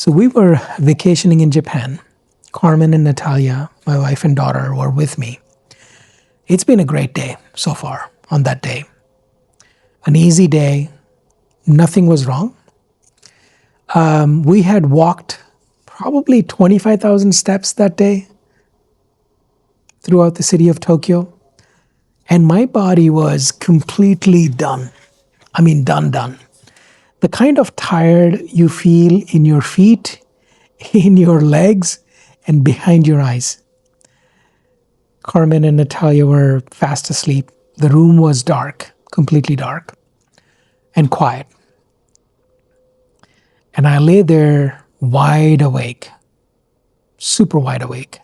So we were vacationing in Japan. Carmen and Natalia, my wife and daughter, were with me. It's been a great day so far on that day. An easy day. Nothing was wrong. We had walked probably 25,000 steps that day throughout the city of Tokyo. And my body was completely done. I mean, done. The kind of tired you feel in your feet, in your legs, and behind your eyes. Carmen and Natalia were fast asleep. The room was dark, completely dark, and quiet. And I lay there wide awake, super wide awake.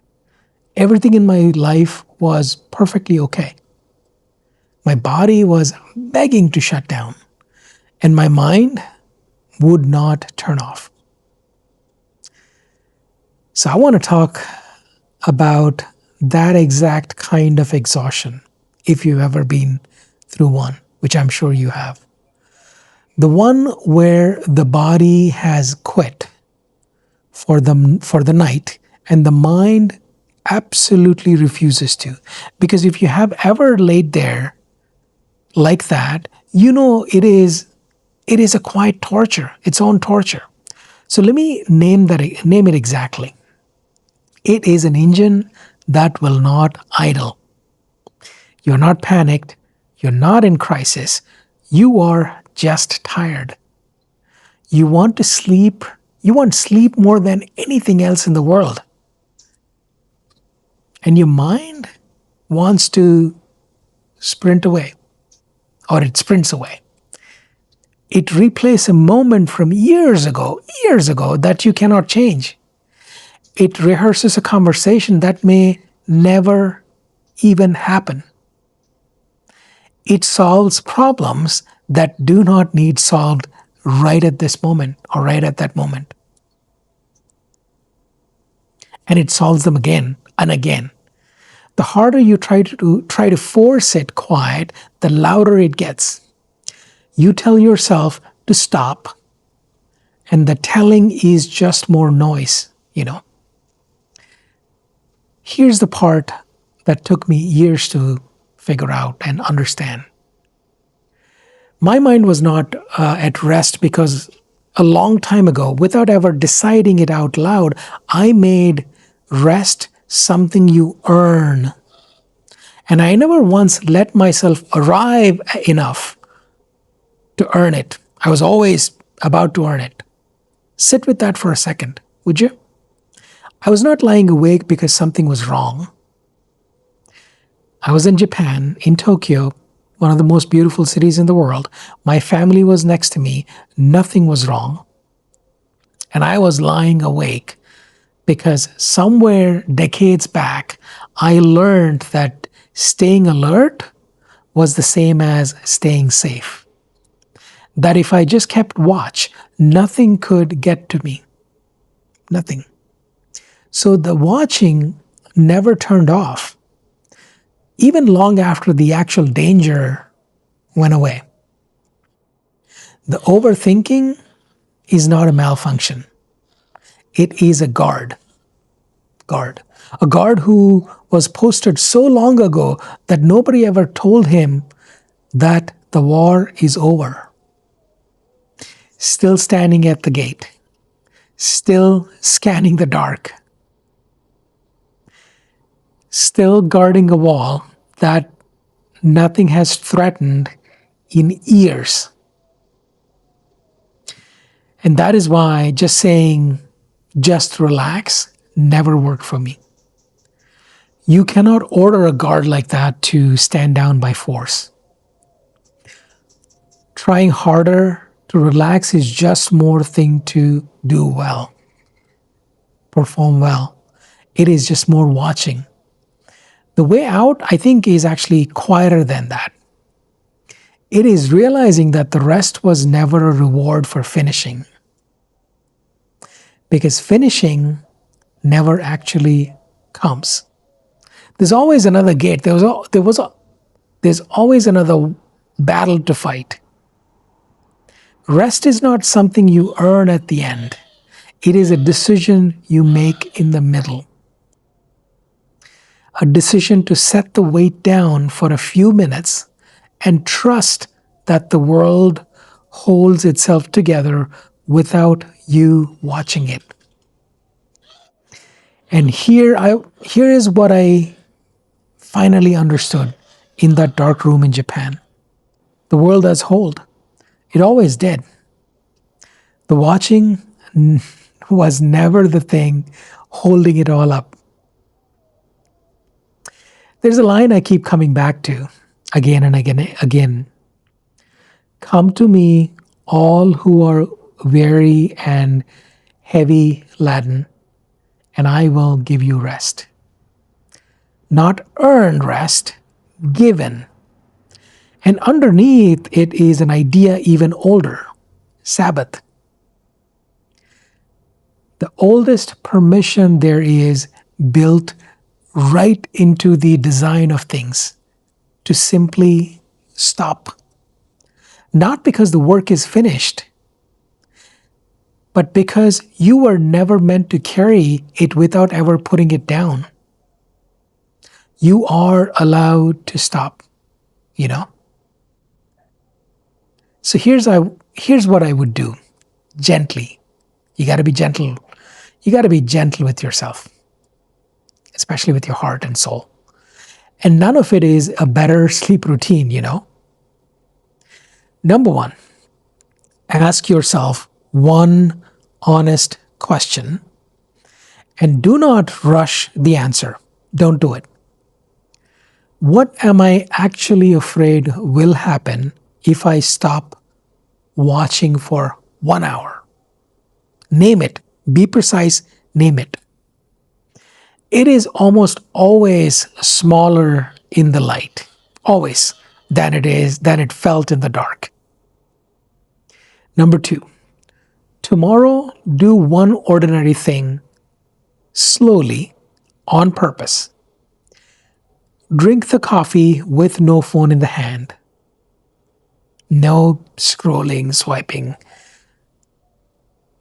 Everything in my life was perfectly okay. My body was begging to shut down, and my mind would not turn off. So I want to talk about that exact kind of exhaustion, if you've ever been through one, which I'm sure you have. The one where the body has quit for the night and the mind absolutely refuses to. Because if you have ever laid there like that, you know it is a quiet torture, its own torture. So let me name it exactly. It is an engine that will not idle. You're not panicked, you're not in crisis, you are just tired. You want to sleep, you want sleep more than anything else in the world. And your mind wants to sprint away, or it sprints away. It replays a moment from years ago that you cannot change. It rehearses a conversation that may never even happen. It solves problems that do not need solved right at this moment or right at that moment. And it solves them again and again. The harder you try to force it quiet, the louder it gets. You tell yourself to stop, and the telling is just more noise, Here's the part that took me years to figure out and understand. My mind was not at rest because a long time ago, without ever deciding it out loud, I made rest something you earn. And I never once let myself arrive enough to earn it. I was always about to earn it. Sit with that for a second, would you? I was not lying awake because something was wrong. I was in Japan, in Tokyo, one of the most beautiful cities in the world. My family was next to me. Nothing was wrong. And I was lying awake because somewhere decades back, I learned that staying alert was the same as staying safe. That if I just kept watch, nothing could get to me. Nothing. So the watching never turned off, even long after the actual danger went away. The overthinking is not a malfunction. It is a guard. A guard who was posted so long ago that nobody ever told him that the war is over. Still standing at the gate. Still scanning the dark. Still guarding a wall that nothing has threatened in years. And that is why just saying, just relax, never worked for me. You cannot order a guard like that to stand down by force. Trying harder to relax is just more thing to do well, perform well. It is just more watching. The way out, I think, is actually quieter than that. It is realizing that the rest was never a reward for finishing. Because finishing never actually comes. There's always another gate. There's always another battle to fight. Rest is not something you earn at the end. It is a decision you make in the middle. A decision to set the weight down for a few minutes and trust that the world holds itself together without you watching it. And here is what I finally understood in that dark room in Japan. The world does hold. It always did. The watching was never the thing holding it all up. There's a line I keep coming back to again and again. Come to me, all who are weary and heavy laden, and I will give you rest. Not earned rest, given. And underneath it is an idea even older, Sabbath. The oldest permission there is built right into the design of things to simply stop. Not because the work is finished, but because you were never meant to carry it without ever putting it down. You are allowed to stop, you know? So here's what I would do, gently. You got to be gentle. You got to be gentle with yourself, especially with your heart and soul. And none of it is a better sleep routine, you know? Number one, ask yourself one honest question and do not rush the answer. Don't do it. What am I actually afraid will happen if I stop watching for 1 hour? Name it. Be precise. Name it. It is almost always smaller in the light, always, than it felt in the dark. Number two, tomorrow do one ordinary thing slowly, on purpose. Drink the coffee with no phone in the hand. No scrolling, swiping.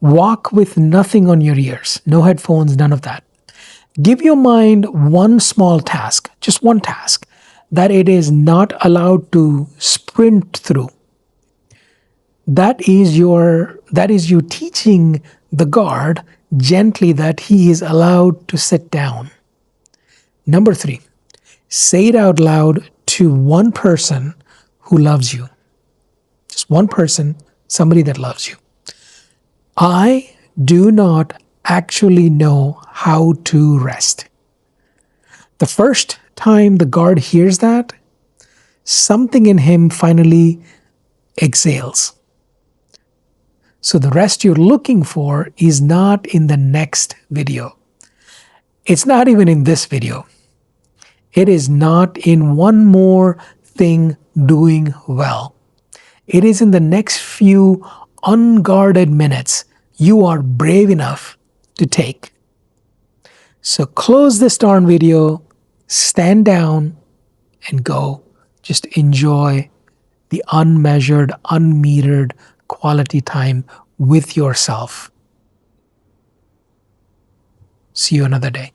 Walk with nothing on your ears. No headphones, none of that. Give your mind one small task, just one task, that it is not allowed to sprint through. That is you teaching the guard gently that he is allowed to sit down. Number three, say it out loud to one person who loves you. Just one person, somebody that loves you. I do not actually know how to rest. The first time the guard hears that, something in him finally exhales. So the rest you're looking for is not in the next video. It's not even in this video. It is not in one more thing doing well. It is in the next few unguarded minutes you are brave enough to take. So close this darn video, stand down, and go. Just enjoy the unmeasured, unmetered quality time with yourself. See you another day.